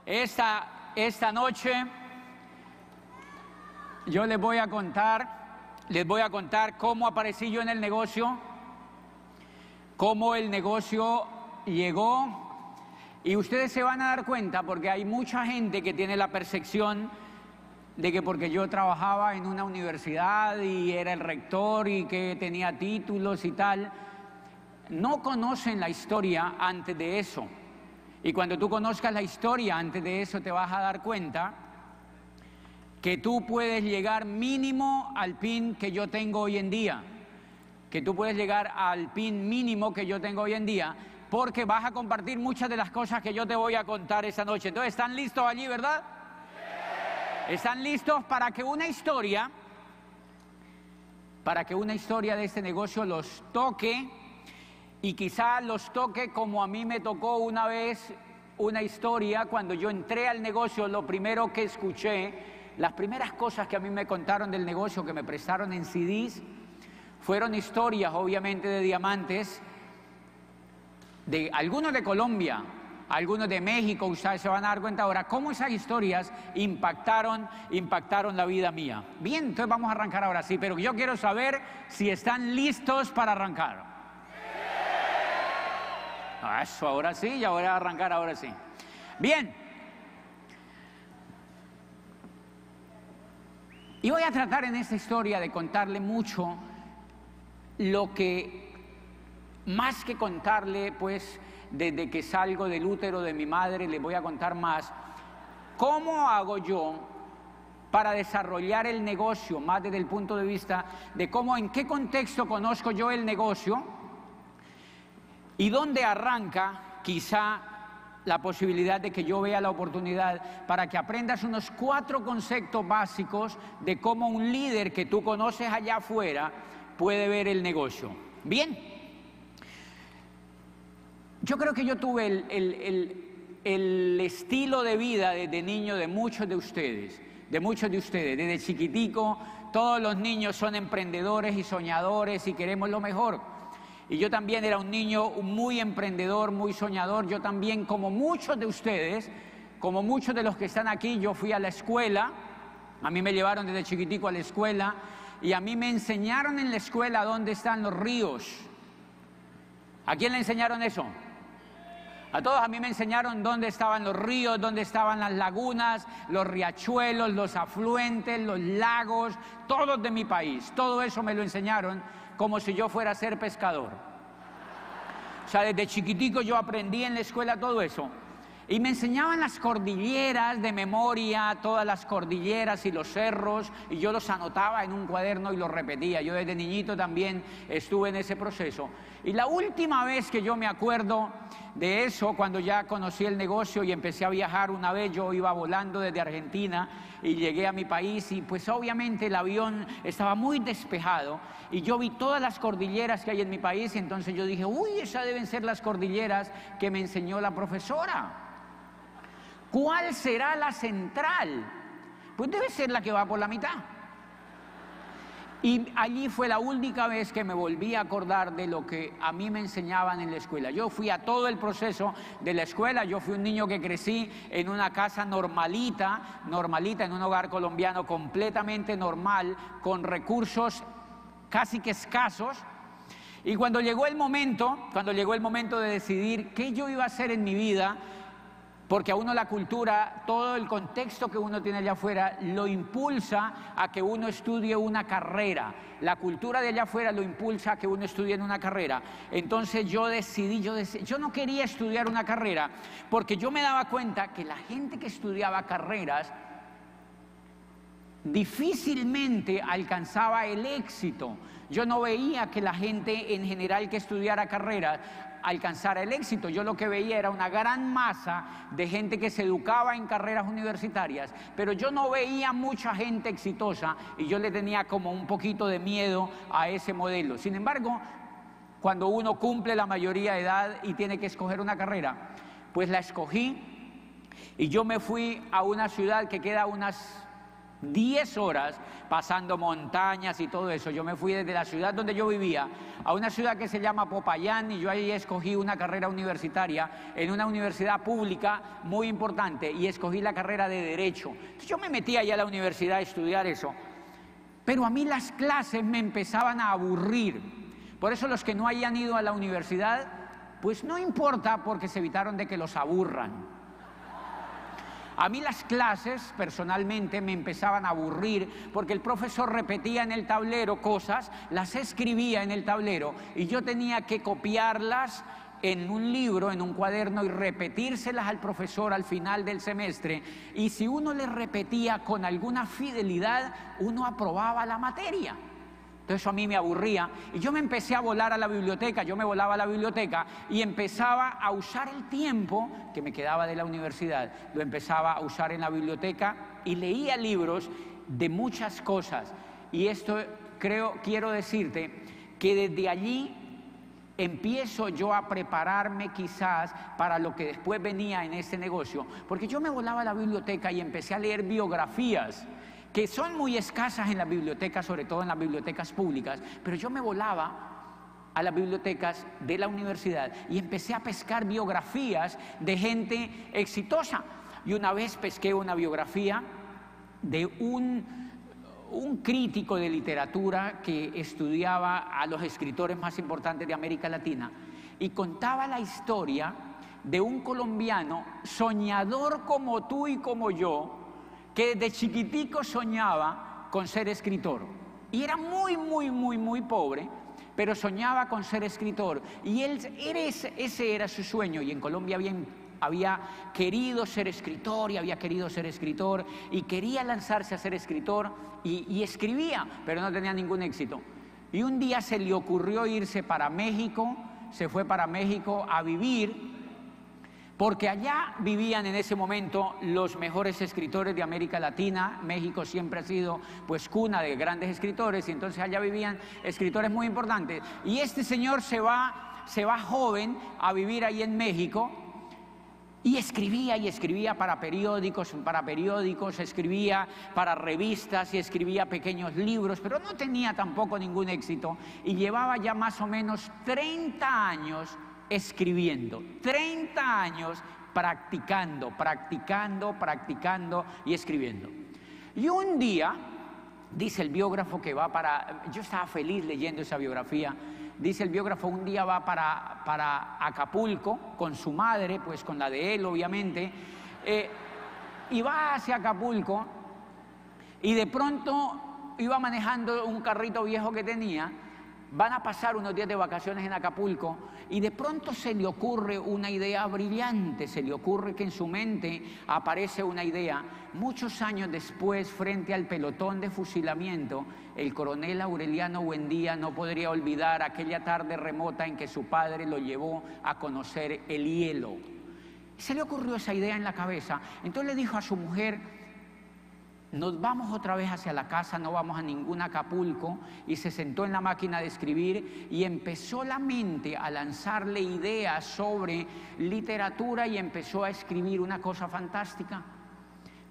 Esta noche yo les voy a contar cómo aparecí yo en el negocio, cómo el negocio llegó, y ustedes se van a dar cuenta porque hay mucha gente que tiene la percepción de que porque yo trabajaba en una universidad y era el rector y que tenía títulos y tal, no conocen la historia antes de eso. Y cuando tú conozcas la historia antes de eso te vas a dar cuenta que tú puedes llegar mínimo al PIN que yo tengo hoy en día, que tú puedes llegar al PIN mínimo que yo tengo hoy en día, porque vas a compartir muchas de las cosas que yo te voy a contar esta noche. Entonces, ¿están listos allí, verdad? ¿Están listos para que una historia de este negocio los toque? Y quizá los toque como a mí me tocó una vez una historia cuando yo entré al negocio. Lo primero que escuché, las primeras cosas que a mí me contaron del negocio, que me prestaron en CDs, fueron historias obviamente de diamantes, de algunos de Colombia, algunos de México. Ustedes se van a dar cuenta ahora cómo esas historias impactaron la vida mía. Bien, entonces vamos a arrancar ahora sí, pero yo quiero saber si están listos para arrancar. Eso, ahora sí, ya voy a arrancar, ahora sí. Bien. Y voy a tratar en esta historia de contarle mucho lo que, más que contarle, pues, desde que salgo del útero de mi madre, les voy a contar más cómo hago yo para desarrollar el negocio, más desde el punto de vista de cómo, en qué contexto conozco yo el negocio. ¿Y dónde arranca quizá la posibilidad de que yo vea la oportunidad para que aprendas unos 4 conceptos básicos de cómo un líder que tú conoces allá afuera puede ver el negocio? Bien, yo creo que yo tuve el estilo de vida desde niño de muchos de ustedes. Desde chiquitico, todos los niños son emprendedores y soñadores y queremos lo mejor. Y yo también era un niño muy emprendedor, muy soñador. Yo también, como muchos de ustedes, como muchos de los que están aquí, yo fui a la escuela. A mí me llevaron desde chiquitico a la escuela y a mí me enseñaron en la escuela dónde están los ríos. ¿A quién le enseñaron eso? A todos. A mí me enseñaron dónde estaban los ríos, dónde estaban las lagunas, los riachuelos, los afluentes, los lagos, todos de mi país. Todo eso me lo enseñaron como si yo fuera a ser pescador. O sea, desde chiquitico yo aprendí en la escuela todo eso. Y me enseñaban las cordilleras de memoria, todas las cordilleras y los cerros, y yo los anotaba en un cuaderno y los repetía. Yo desde niñito también estuve en ese proceso. Y la última vez que yo me acuerdo de eso, cuando ya conocí el negocio y empecé a viajar, una vez yo iba volando desde Argentina y llegué a mi país y pues obviamente el avión estaba muy despejado y yo vi todas las cordilleras que hay en mi país y entonces yo dije, uy, esas deben ser las cordilleras que me enseñó la profesora. ¿Cuál será la central? Pues debe ser la que va por la mitad. Y allí fue la única vez que me volví a acordar de lo que a mí me enseñaban en la escuela. Yo fui a todo el proceso de la escuela. Yo fui un niño que crecí en una casa normalita, en un hogar colombiano completamente normal, con recursos casi que escasos. Y cuando llegó el momento de decidir qué yo iba a hacer en mi vida, porque a uno la cultura, todo el contexto que uno tiene allá afuera, lo impulsa a que uno estudie una carrera. La cultura de allá afuera lo impulsa a que uno estudie en una carrera. Entonces yo decidí, yo no quería estudiar una carrera, porque yo me daba cuenta que la gente que estudiaba carreras difícilmente alcanzaba el éxito. Yo no veía que la gente en general que estudiara carreras alcanzara el éxito. Yo lo que veía era una gran masa de gente que se educaba en carreras universitarias, pero yo no veía mucha gente exitosa y yo le tenía como un poquito de miedo a ese modelo. Sin embargo, cuando uno cumple la mayoría de edad y tiene que escoger una carrera, pues la escogí y yo me fui a una ciudad que queda a unas 10 horas pasando montañas y todo eso. Yo me fui desde la ciudad donde yo vivía a una ciudad que se llama Popayán y yo ahí escogí una carrera universitaria en una universidad pública muy importante y escogí la carrera de Derecho. Entonces yo me metí allá a la universidad a estudiar eso. Pero a mí las clases me empezaban a aburrir. Por eso los que no hayan ido a la universidad, pues no importa porque se evitaron de que los aburran. A mí las clases, personalmente, me empezaban a aburrir porque el profesor repetía en el tablero cosas, las escribía en el tablero y yo tenía que copiarlas en un libro, en un cuaderno y repetírselas al profesor al final del semestre. Y si uno le repetía con alguna fidelidad, uno aprobaba la materia. Entonces eso a mí me aburría y yo me empecé a volar a la biblioteca, yo me volaba a la biblioteca y empezaba a usar el tiempo que me quedaba de la universidad, lo empezaba a usar en la biblioteca y leía libros de muchas cosas. Y esto quiero decirte que desde allí empiezo yo a prepararme quizás para lo que después venía en este negocio, porque yo me volaba a la biblioteca y empecé a leer biografías que son muy escasas en las bibliotecas, sobre todo en las bibliotecas públicas, pero yo me volaba a las bibliotecas de la universidad y empecé a pescar biografías de gente exitosa. Y una vez pesqué una biografía de un crítico de literatura que estudiaba a los escritores más importantes de América Latina y contaba la historia de un colombiano soñador como tú y como yo, que desde chiquitico soñaba con ser escritor. Y era muy pobre, pero soñaba con ser escritor. Y ese era su sueño. Y en Colombia había querido ser escritor y quería lanzarse a ser escritor y escribía, pero no tenía ningún éxito. Y un día se le ocurrió irse para México, se fue para México a vivir, porque allá vivían en ese momento los mejores escritores de América Latina. México siempre ha sido pues cuna de grandes escritores y entonces allá vivían escritores muy importantes. Y este señor se va joven a vivir ahí en México y escribía para periódicos, escribía para revistas y escribía pequeños libros, pero no tenía tampoco ningún éxito y llevaba ya más o menos 30 años escribiendo, 30 años practicando y escribiendo. Y un día, dice el biógrafo que va para... Yo estaba feliz leyendo esa biografía. Dice el biógrafo, un día va para Acapulco con su madre, pues con la de él obviamente, y va hacia Acapulco y de pronto iba manejando un carrito viejo que tenía. Van a pasar unos días de vacaciones en Acapulco y de pronto se le ocurre una idea brillante, se le ocurre que en su mente aparece una idea. Muchos años después, frente al pelotón de fusilamiento, el coronel Aureliano Buendía no podría olvidar aquella tarde remota en que su padre lo llevó a conocer el hielo. Se le ocurrió esa idea en la cabeza. Entonces le dijo a su mujer: nos vamos otra vez hacia la casa, no vamos a ningún Acapulco, y se sentó en la máquina de escribir y empezó la mente a lanzarle ideas sobre literatura y empezó a escribir una cosa fantástica.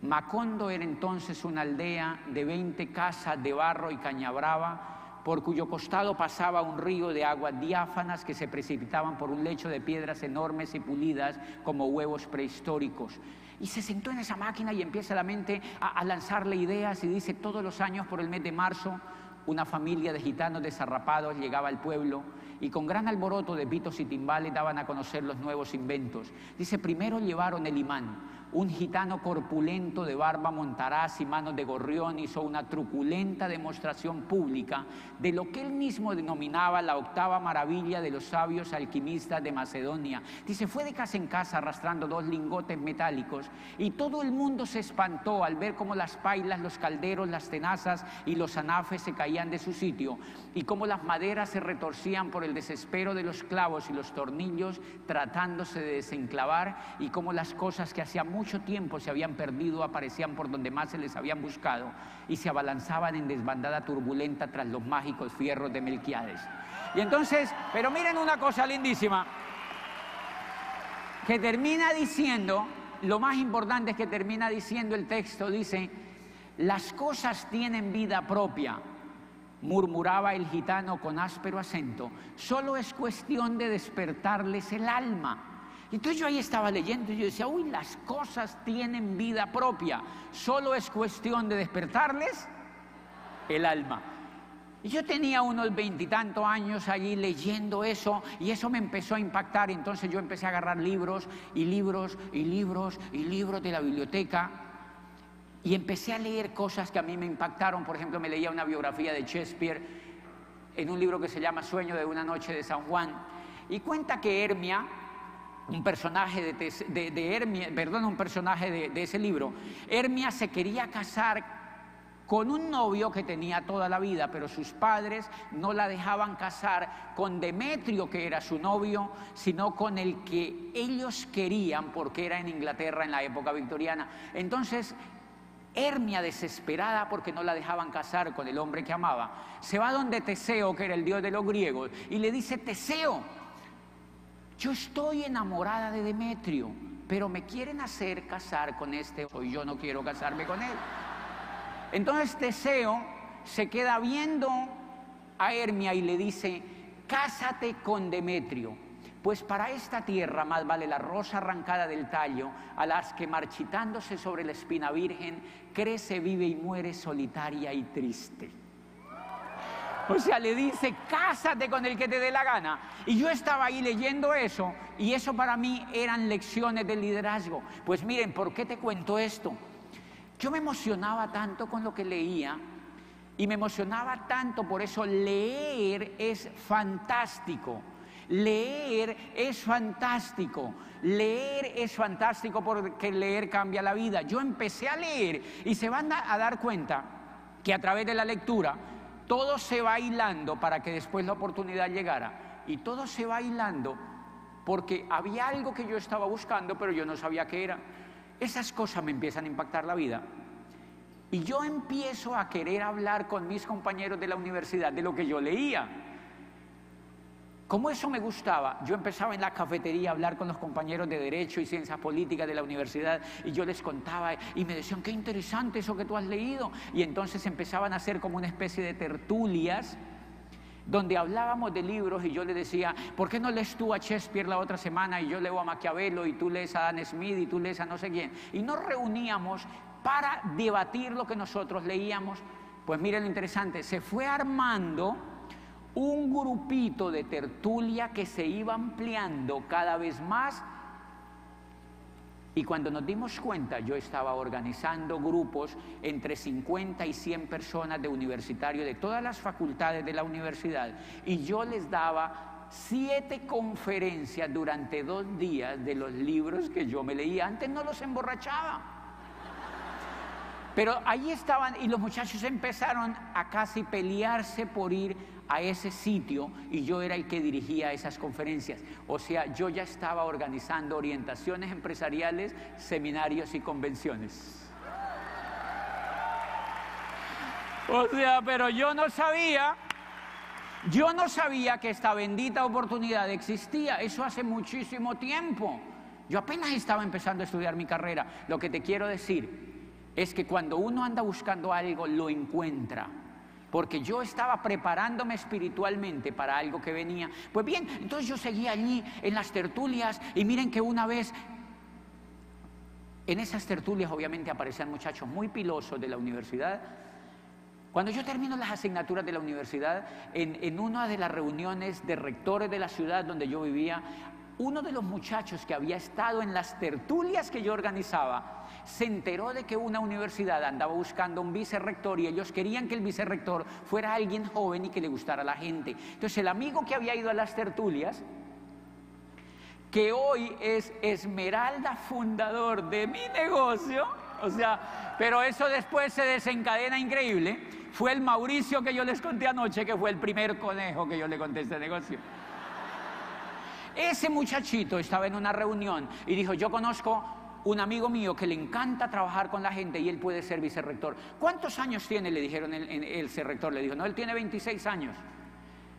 Macondo era entonces una aldea de 20 casas de barro y caña brava, por cuyo costado pasaba un río de aguas diáfanas que se precipitaban por un lecho de piedras enormes y pulidas como huevos prehistóricos. Y se sentó en esa máquina y empieza la mente a lanzarle ideas y dice: todos los años por el mes de marzo una familia de gitanos desarrapados llegaba al pueblo y con gran alboroto de pitos y timbales daban a conocer los nuevos inventos. Dice: primero llevaron el imán. Un gitano corpulento de barba montaraz y manos de gorrión hizo una truculenta demostración pública de lo que él mismo denominaba la octava maravilla de los sabios alquimistas de Macedonia. Dice: fue de casa en casa arrastrando 2 lingotes metálicos y todo el mundo se espantó al ver cómo las pailas, los calderos, las tenazas y los anafes se caían de su sitio y cómo las maderas se retorcían por el desespero de los clavos y los tornillos tratándose de desenclavar y cómo las cosas que hacía mucho tiempo se habían perdido aparecían por donde más se les habían buscado y se abalanzaban en desbandada turbulenta tras los mágicos fierros de Melquiades. Y entonces, pero miren una cosa lindísima que termina diciendo, lo más importante es que termina diciendo el texto, dice: Las cosas tienen vida propia, murmuraba el gitano con áspero acento. Solo es cuestión de despertarles el alma. Entonces yo ahí estaba leyendo y yo decía, uy, las cosas tienen vida propia. Solo es cuestión de despertarles el alma. Y yo tenía unos 20 y tantos años allí leyendo eso, y eso me empezó a impactar. Y entonces yo empecé a agarrar libros y libros y libros y libros de la biblioteca, y empecé a leer cosas que a mí me impactaron. Por ejemplo, me leía una biografía de Shakespeare en un libro que se llama Sueño de una noche de San Juan, y cuenta que Hermia, un personaje de ese libro, Hermia se quería casar con un novio que tenía toda la vida, pero sus padres no la dejaban casar con Demetrio, que era su novio, sino con el que ellos querían, porque era en Inglaterra en la época victoriana. Entonces, Hermia, desesperada porque no la dejaban casar con el hombre que amaba, se va donde Teseo, que era el dios de los griegos, y le dice: Teseo, yo estoy enamorada de Demetrio, pero me quieren hacer casar con este, y yo no quiero casarme con él. Entonces Teseo se queda viendo a Hermia y le dice: cásate con Demetrio, pues para esta tierra más vale la rosa arrancada del tallo a las que marchitándose sobre la espina virgen crece, vive y muere solitaria y triste. O sea, le dice: cásate con el que te dé la gana. Y yo estaba ahí leyendo eso, y eso para mí eran lecciones de liderazgo. Pues miren, ¿por qué te cuento esto? Yo me emocionaba tanto con lo que leía, y me emocionaba tanto, por eso leer es fantástico. Leer es fantástico. Leer es fantástico porque leer cambia la vida. Yo empecé a leer y se van a dar cuenta que a través de la lectura todo se va hilando para que después la oportunidad llegara. Y todo se va hilando porque había algo que yo estaba buscando, pero yo no sabía qué era. Esas cosas me empiezan a impactar la vida. Y yo empiezo a querer hablar con mis compañeros de la universidad de lo que yo leía. Como eso me gustaba, yo empezaba en la cafetería a hablar con los compañeros de Derecho y Ciencias Políticas de la universidad, y yo les contaba y me decían: qué interesante eso que tú has leído. Y entonces empezaban a hacer como una especie de tertulias donde hablábamos de libros, y yo le decía: ¿por qué no lees tú a Shakespeare la otra semana? Y yo leo a Maquiavelo, y tú lees a Adam Smith, y tú lees a no sé quién. Y nos reuníamos para debatir lo que nosotros leíamos. Pues miren lo interesante, se fue armando un grupito de tertulia que se iba ampliando cada vez más, y cuando nos dimos cuenta yo estaba organizando grupos entre 50 y 100 personas de universitarios de todas las facultades de la universidad, y yo les daba 7 conferencias durante 2 días de los libros que yo me leía. Antes no los emborrachaba, pero ahí estaban, y los muchachos empezaron a casi pelearse por ir a ese sitio, y yo era el que dirigía esas conferencias. O sea, yo ya estaba organizando orientaciones empresariales, seminarios y convenciones. O sea, pero yo no sabía que esta bendita oportunidad existía. Eso hace muchísimo tiempo. Yo apenas estaba empezando a estudiar mi carrera. Lo que te quiero decir es que cuando uno anda buscando algo, lo encuentra. Porque yo estaba preparándome espiritualmente para algo que venía. Pues bien, entonces yo seguía allí en las tertulias, y miren que una vez, en esas tertulias obviamente aparecían muchachos muy pilosos de la universidad. Cuando yo termino las asignaturas de la universidad, en una de las reuniones de rectores de la ciudad donde yo vivía, uno de los muchachos que había estado en las tertulias que yo organizaba se enteró de que una universidad andaba buscando un vicerrector, y ellos querían que el vicerrector fuera alguien joven y que le gustara a la gente. Entonces el amigo que había ido a las tertulias, que hoy es Esmeralda fundador de mi negocio, o sea, pero eso después se desencadena increíble, fue el Mauricio que yo les conté anoche, que fue el primer conejo que yo le conté este negocio. Ese muchachito estaba en una reunión y dijo: yo conozco un amigo mío que le encanta trabajar con la gente y él puede ser vicerrector. ¿Cuántos años tiene?, le dijeron el vicerrector. Le dijo: no, él tiene 26 años.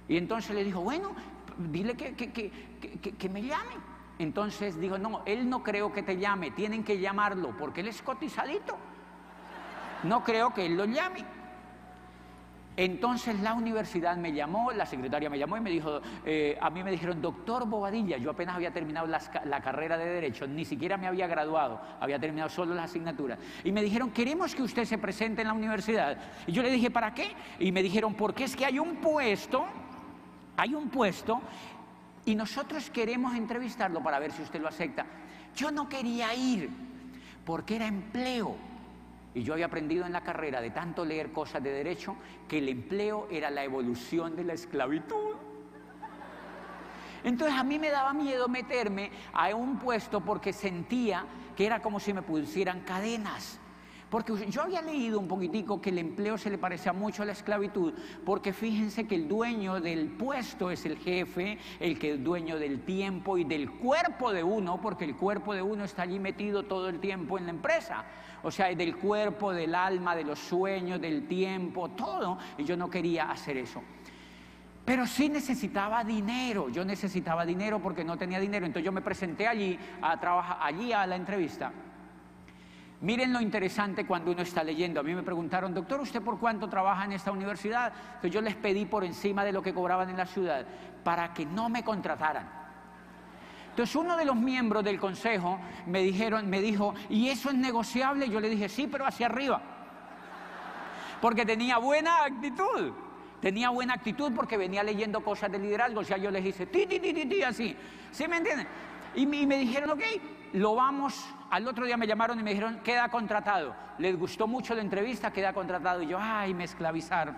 Y entonces le dijo: bueno, dile que me llame. Entonces dijo: no, él no creo que te llame, tienen que llamarlo porque él es cotizadito. No creo que él lo llame. Entonces la universidad me llamó, la secretaria me llamó y me dijo, a mí me dijeron, doctor Bobadilla, yo apenas había terminado la carrera de Derecho, ni siquiera me había graduado, había terminado solo las asignaturas. Y me dijeron, queremos que usted se presente en la universidad. Y yo le dije, ¿para qué? Y me dijeron, porque es que hay un puesto, y nosotros queremos entrevistarlo para ver si usted lo acepta. Yo no quería ir, porque era empleo. Y yo había aprendido en la carrera, de tanto leer cosas de derecho, que el empleo era la evolución de la esclavitud. Entonces a mí me daba miedo meterme a un puesto porque sentía que era como si me pusieran cadenas. Porque yo había leído un poquitico que el empleo se le parecía mucho a la esclavitud, porque fíjense que el dueño del puesto es el jefe, el que es dueño del tiempo y del cuerpo de uno, porque el cuerpo de uno está allí metido todo el tiempo en la empresa. O sea, del cuerpo, del alma, de los sueños, del tiempo, todo. Y yo no quería hacer eso. Pero sí necesitaba dinero. Yo necesitaba dinero porque no tenía dinero. Entonces yo me presenté allí a trabajar, allí a la entrevista. Miren lo interesante cuando uno está leyendo. A mí me preguntaron, doctor, ¿usted por cuánto trabaja en esta universidad? Entonces yo les pedí por encima de lo que cobraban en la ciudad para que no me contrataran. Entonces uno de los miembros del consejo me dijo, ¿y eso es negociable? Yo le dije, sí, pero hacia arriba. Porque tenía buena actitud. Tenía buena actitud porque venía leyendo cosas de liderazgo. O sea, yo les hice, así. ¿Sí me entienden? Y me dijeron, ok, lo vamos. Al otro día me llamaron y me dijeron, queda contratado. Les gustó mucho la entrevista, queda contratado. Y yo, ay, me esclavizaron.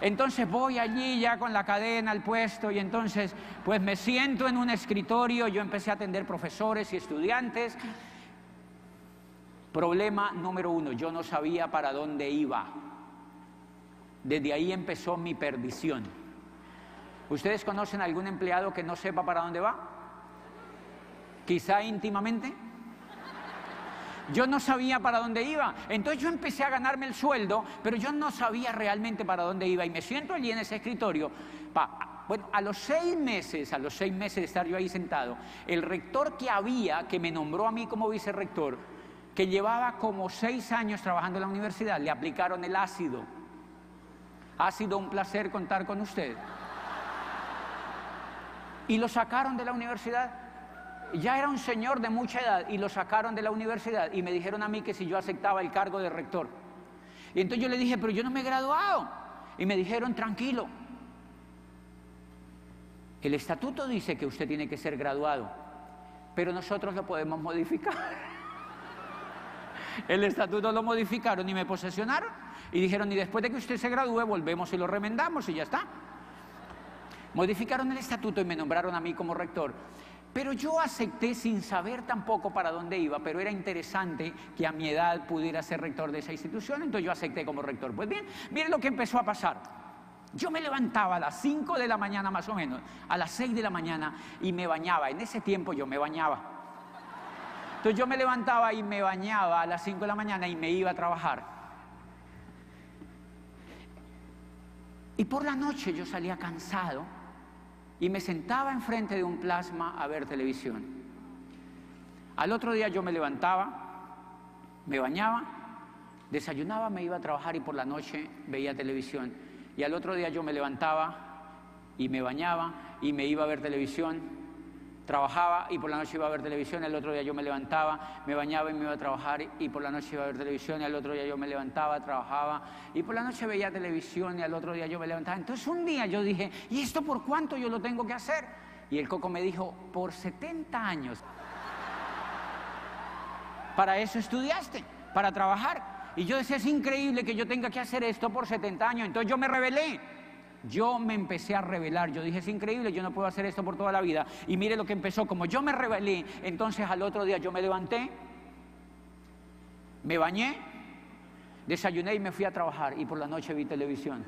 Entonces voy allí ya con la cadena al puesto y entonces pues me siento en un escritorio. Yo empecé a atender profesores y estudiantes. Problema número 1, yo no sabía para dónde iba. Desde ahí empezó mi perdición. ¿Ustedes conocen a algún empleado que no sepa para dónde va? Quizá íntimamente. Yo no sabía para dónde iba. Entonces yo empecé a ganarme el sueldo, pero yo no sabía realmente para dónde iba. Y me siento allí en ese escritorio. Bueno, a los 6 meses de estar yo ahí sentado, el rector que me nombró a mí como vicerrector, que llevaba como 6 años trabajando en la universidad, le aplicaron el ácido. Ha sido un placer contar con usted. Y lo sacaron de la universidad. Ya era un señor de mucha edad y lo sacaron de la universidad y me dijeron a mí que si yo aceptaba el cargo de rector. Y entonces yo le dije, pero yo no me he graduado. Y me dijeron, tranquilo. El estatuto dice que usted tiene que ser graduado, pero nosotros lo podemos modificar. El estatuto lo modificaron y me posesionaron y dijeron, y después de que usted se gradúe volvemos y lo remendamos y ya está. Modificaron el estatuto y me nombraron a mí como rector. Pero yo acepté sin saber tampoco para dónde iba, pero era interesante que a mi edad pudiera ser rector de esa institución, entonces yo acepté como rector. Pues bien, miren lo que empezó a pasar. Yo me levantaba a las 5 de la mañana más o menos, a las 6 de la mañana y me bañaba. En ese tiempo yo me bañaba. Entonces yo me levantaba y me bañaba a las 5 de la mañana y me iba a trabajar. Y por la noche yo salía cansado y me sentaba enfrente de un plasma a ver televisión. Al otro día yo me levantaba, me bañaba, desayunaba, me iba a trabajar y por la noche veía televisión. Y al otro día yo me levantaba y me bañaba y me iba a ver televisión, trabajaba y por la noche iba a ver televisión. El otro día yo me levantaba, me bañaba y me iba a trabajar y por la noche iba a ver televisión. Y al otro día yo me levantaba, trabajaba y por la noche veía televisión y al otro día yo me levantaba. Entonces un día yo dije, ¿y esto por cuánto yo lo tengo que hacer? Y el coco me dijo, por 70 años. Para eso estudiaste, para trabajar. Y yo decía, es increíble que yo tenga que hacer esto por 70 años. Entonces yo me rebelé. Yo me empecé a rebelar, yo dije, es increíble, yo no puedo hacer esto por toda la vida. Y mire lo que empezó, como yo me rebelé, entonces al otro día yo me levanté, me bañé, desayuné y me fui a trabajar y por la noche vi televisión.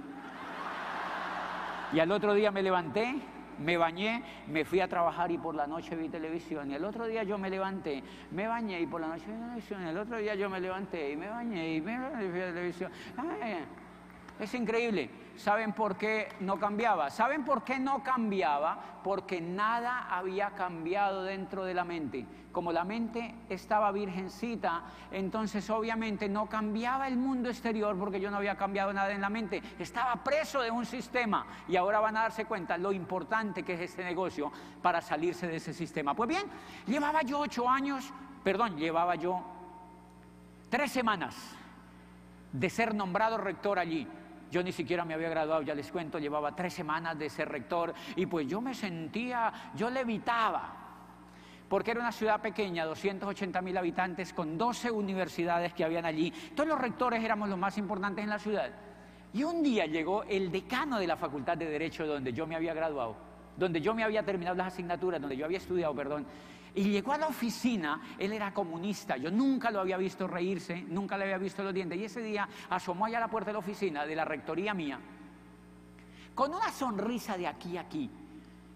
Y al otro día me levanté, me bañé, me fui a trabajar y por la noche vi televisión. Y al otro día yo me levanté, me bañé y por la noche vi televisión. Y al otro día yo me levanté y me bañé y me fui a televisión. Ay. Es increíble. ¿Saben por qué no cambiaba? ¿Saben por qué no cambiaba? Porque nada había cambiado dentro de la mente. Como la mente estaba virgencita, entonces obviamente no cambiaba el mundo exterior porque yo no había cambiado nada en la mente. Estaba preso de un sistema y ahora van a darse cuenta lo importante que es este negocio para salirse de ese sistema. Pues bien, llevaba yo 3 semanas de ser nombrado rector allí. Yo ni siquiera me había graduado, ya les cuento, llevaba 3 semanas de ser rector y pues yo me sentía, yo levitaba, porque era una ciudad pequeña, 280.000 habitantes, con 12 universidades que habían allí. Todos los rectores éramos los más importantes en la ciudad. Y un día llegó el decano de la Facultad de Derecho donde yo me había graduado, donde yo me había terminado las asignaturas, donde yo había estudiado, perdón. Y llegó a la oficina, él era comunista, yo nunca lo había visto reírse, nunca le había visto los dientes, y ese día asomó allá a la puerta de la oficina, de la rectoría mía, con una sonrisa de aquí a aquí.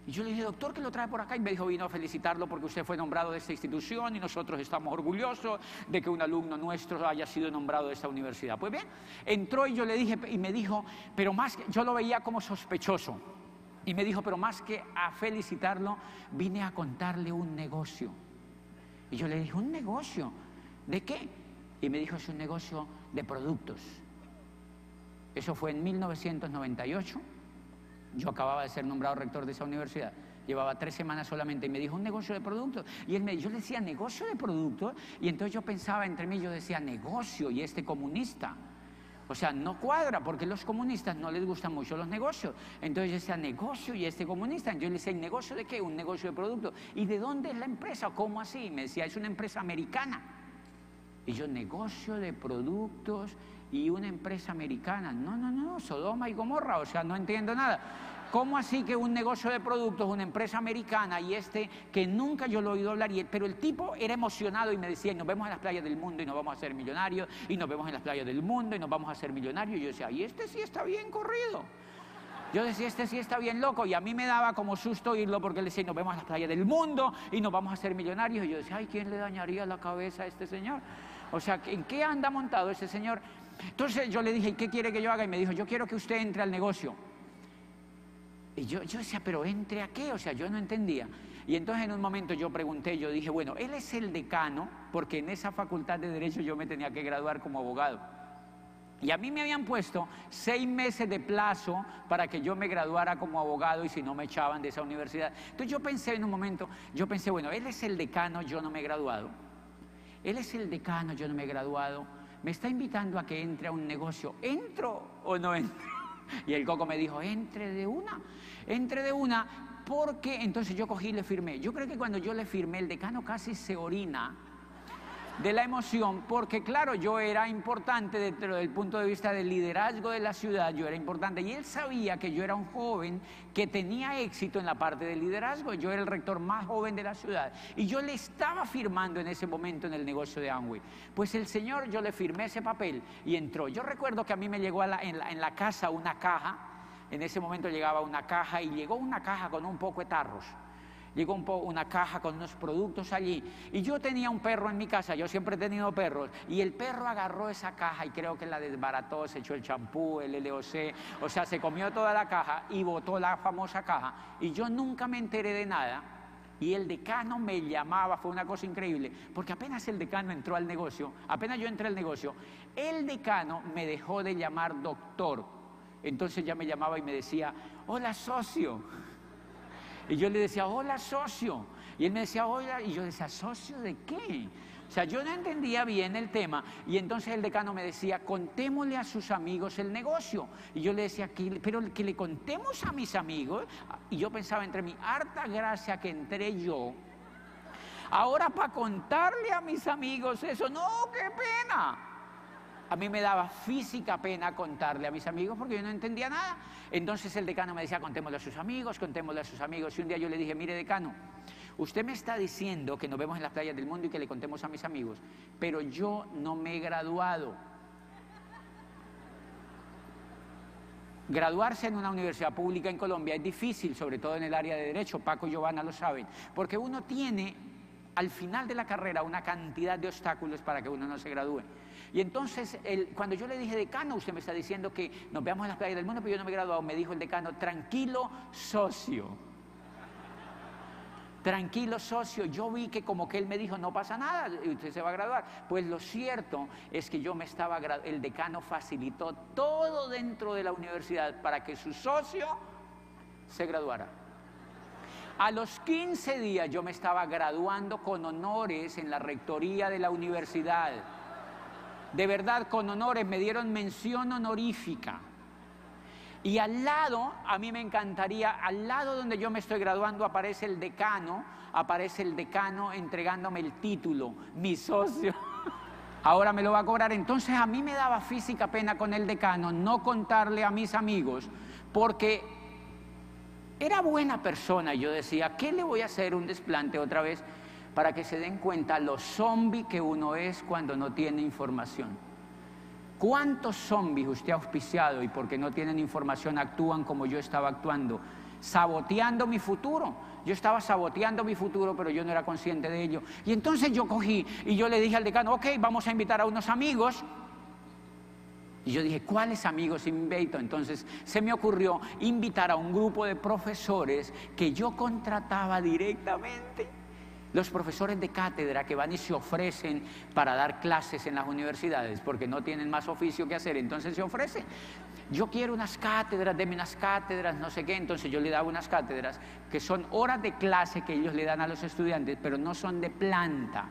Y yo le dije, doctor, ¿qué lo trae por acá? Y me dijo, vino a felicitarlo porque usted fue nombrado de esta institución y nosotros estamos orgullosos de que un alumno nuestro haya sido nombrado de esta universidad. Pues bien, entró y yo le dije, y me dijo, pero más que, yo lo veía como sospechoso. Y me dijo, pero más que a felicitarlo, vine a contarle un negocio. Y yo le dije, ¿un negocio? ¿De qué? Y me dijo, es un negocio de productos. Eso fue en 1998. Yo acababa de ser nombrado rector de esa universidad. Llevaba 3 semanas solamente y me dijo, un negocio de productos. Y yo le decía, ¿negocio de productos? Y entonces yo pensaba entre mí, yo decía, negocio y este comunista. O sea, no cuadra, porque a los comunistas no les gustan mucho los negocios. Entonces yo decía, negocio y este comunista. Yo le decía, ¿negocio de qué? Un negocio de productos. ¿Y de dónde es la empresa? ¿Cómo así? Y me decía, es una empresa americana. Y yo, negocio de productos y una empresa americana. No, Sodoma y Gomorra, o sea, no entiendo nada. ¿Cómo así que un negocio de productos, una empresa americana y que nunca yo lo he oído hablar? Pero el tipo era emocionado y me decía, nos vemos en las playas del mundo y nos vamos a hacer millonarios, y nos vemos en las playas del mundo y nos vamos a hacer millonarios. Y yo decía, y este sí está bien corrido. Yo decía, este sí está bien loco, y a mí me daba como susto oírlo porque él decía, nos vemos en las playas del mundo y nos vamos a hacer millonarios. Y yo decía, ay, ¿quién le dañaría la cabeza a este señor? O sea, ¿en qué anda montado ese señor? Entonces yo le dije, ¿y qué quiere que yo haga? Y me dijo, yo quiero que usted entre al negocio. Y yo decía, ¿pero entre a qué? O sea, yo no entendía. Y entonces en un momento yo pregunté, yo dije, bueno, él es el decano, porque en esa facultad de Derecho yo me tenía que graduar como abogado. Y a mí me habían puesto 6 meses de plazo para que yo me graduara como abogado y si no me echaban de esa universidad. Entonces yo pensé en un momento, bueno, él es el decano, yo no me he graduado. Él es el decano, yo no me he graduado. Me está invitando a que entre a un negocio. ¿Entro o no entro? Y el coco me dijo, entre de una, porque entonces yo cogí y le firmé. Yo creo que cuando yo le firmé, el decano casi se orina de la emoción, porque claro, yo era importante dentro del punto de vista del liderazgo de la ciudad, yo era importante, y él sabía que yo era un joven que tenía éxito en la parte del liderazgo. Yo era el rector más joven de la ciudad, y yo le estaba firmando en ese momento en el negocio de Amway. Pues el señor, yo le firmé ese papel y entró. Yo recuerdo que a mí me llegó en la casa una caja, en ese momento llegaba una caja, y llegó una caja con un poco de tarros. Llegó una caja con unos productos allí, y yo tenía un perro en mi casa, yo siempre he tenido perros, y el perro agarró esa caja y creo que la desbarató, se echó el champú, el LOC, o sea, se comió toda la caja y botó la famosa caja, y yo nunca me enteré de nada. Y el decano me llamaba, fue una cosa increíble, porque apenas el decano entró al negocio, apenas yo entré al negocio, el decano me dejó de llamar doctor. Entonces ya me llamaba y me decía, hola socio. Y yo le decía, hola socio. Y él me decía, hola. Y yo decía, ¿socio de qué? O sea, yo no entendía bien el tema. Y entonces el decano me decía, contémosle a sus amigos el negocio. Y yo le decía, pero que le contemos a mis amigos. Y yo pensaba entre mí, harta gracia que entré yo. Ahora para contarle a mis amigos eso, no, qué pena. A mí me daba física pena contarle a mis amigos porque yo no entendía nada. Entonces el decano me decía, contémosle a sus amigos, contémosle a sus amigos. Y un día yo le dije, mire decano, usted me está diciendo que nos vemos en las playas del mundo y que le contemos a mis amigos, pero yo no me he graduado. Graduarse en una universidad pública en Colombia es difícil, sobre todo en el área de Derecho. Paco y Giovanna lo saben, porque uno tiene al final de la carrera una cantidad de obstáculos para que uno no se gradúe. Y entonces, cuando yo le dije, decano, usted me está diciendo que nos veamos en las playas del mundo, pero yo no me he graduado, me dijo el decano, tranquilo, socio. Tranquilo, socio. Yo vi que como que él me dijo, no pasa nada, usted se va a graduar. Pues lo cierto es que yo me estaba el decano facilitó todo dentro de la universidad para que su socio se graduara. A los 15 días yo me estaba graduando con honores en la rectoría de la universidad. De verdad, con honores, me dieron mención honorífica. Y al lado, a mí me encantaría, al lado donde yo me estoy graduando aparece el decano entregándome el título, mi socio. Ahora me lo va a cobrar. Entonces a mí me daba física pena con el decano no contarle a mis amigos, porque era buena persona. Yo decía, ¿qué le voy a hacer un desplante otra vez para que se den cuenta lo zombie que uno es cuando no tiene información? ¿Cuántos zombies usted ha auspiciado y porque no tienen información actúan como yo estaba actuando? Saboteando mi futuro. Yo estaba saboteando mi futuro, pero yo no era consciente de ello. Y entonces yo cogí y yo le dije al decano, ok, vamos a invitar a unos amigos. Y yo dije, ¿cuáles amigos invito? Entonces se me ocurrió invitar a un grupo de profesores que yo contrataba directamente. Los profesores de cátedra que van y se ofrecen para dar clases en las universidades porque no tienen más oficio que hacer, entonces se ofrecen. Yo quiero unas cátedras, deme unas cátedras, no sé qué. Entonces yo le daba unas cátedras que son horas de clase que ellos le dan a los estudiantes, pero no son de planta.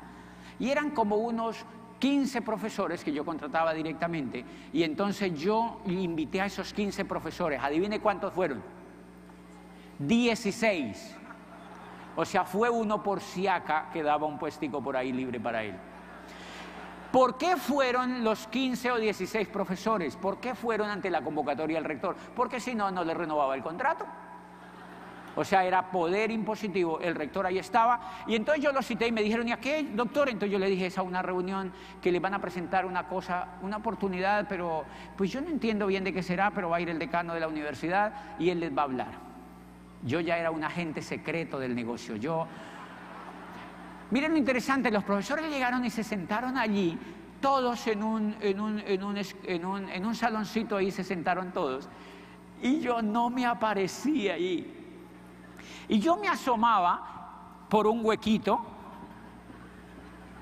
Y eran como unos 15 profesores que yo contrataba directamente. Y entonces yo invité a esos 15 profesores. Adivine cuántos fueron. 16. O sea, fue uno por si acá que daba un puestico por ahí libre para él. ¿Por qué fueron los 15 o 16 profesores? ¿Por qué fueron ante la convocatoria del rector? Porque si no, no le renovaba el contrato. O sea, era poder impositivo. El rector ahí estaba. Y entonces yo lo cité y me dijeron, ¿y a qué, doctor? Entonces yo le dije, es a una reunión que le van a presentar una cosa, una oportunidad, pero pues yo no entiendo bien de qué será, pero va a ir el decano de la universidad y él les va a hablar. Yo ya era un agente secreto del negocio. Miren lo interesante, los profesores llegaron y se sentaron allí, todos en un saloncito ahí se sentaron todos, y yo no me aparecía allí. Y yo me asomaba por un huequito,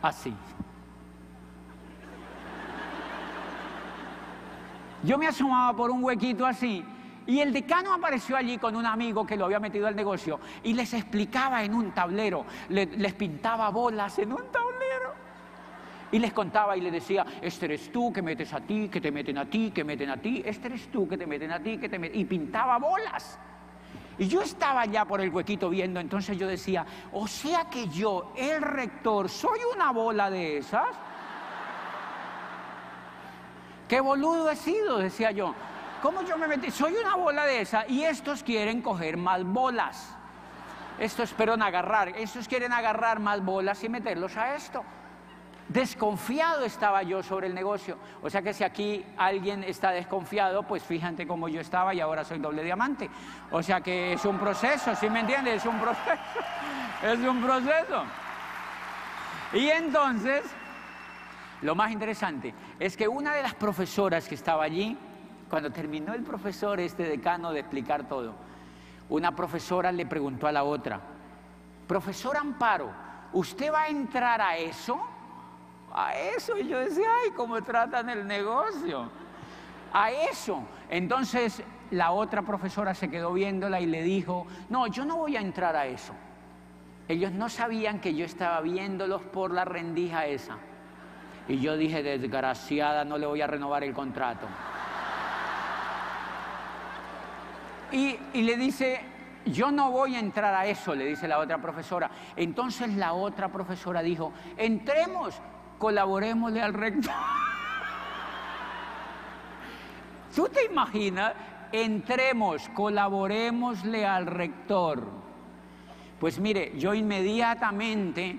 así. Yo me asomaba por un huequito así. Y el decano apareció allí con un amigo que lo había metido al negocio y les explicaba en un tablero, les pintaba bolas en un tablero y les contaba y les decía, este eres tú que metes a ti, que te meten a ti, que meten a ti, este eres tú que te meten a ti, que te meten, y pintaba bolas. Y yo estaba allá por el huequito viendo, entonces yo decía, o sea que yo, el rector, soy una bola de esas. ¡Qué boludo he sido!, decía yo. ¿Cómo yo me metí? Soy una bola de esa y estos quieren coger más bolas. Estos quieren agarrar más bolas y meterlos a esto. Desconfiado estaba yo sobre el negocio. O sea que si aquí alguien está desconfiado, pues fíjate cómo yo estaba y ahora soy doble diamante. O sea que es un proceso, ¿sí me entiendes? Es un proceso. Es un proceso. Y entonces, lo más interesante es que una de las profesoras que estaba allí, cuando terminó el profesor decano de explicar todo, una profesora le preguntó a la otra, profesor Amparo, ¿usted va a entrar a eso? A eso. Y yo decía, ay, cómo tratan el negocio. A eso. Entonces la otra profesora se quedó viéndola y le dijo, no, yo no voy a entrar a eso. Ellos no sabían que yo estaba viéndolos por la rendija esa. Y yo dije, desgraciada, no le voy a renovar el contrato. Y le dice, yo no voy a entrar a eso, le dice la otra profesora. Entonces la otra profesora dijo, entremos, colaborémosle al rector. ¿Tú te imaginas? Entremos, colaborémosle al rector. Pues mire, yo inmediatamente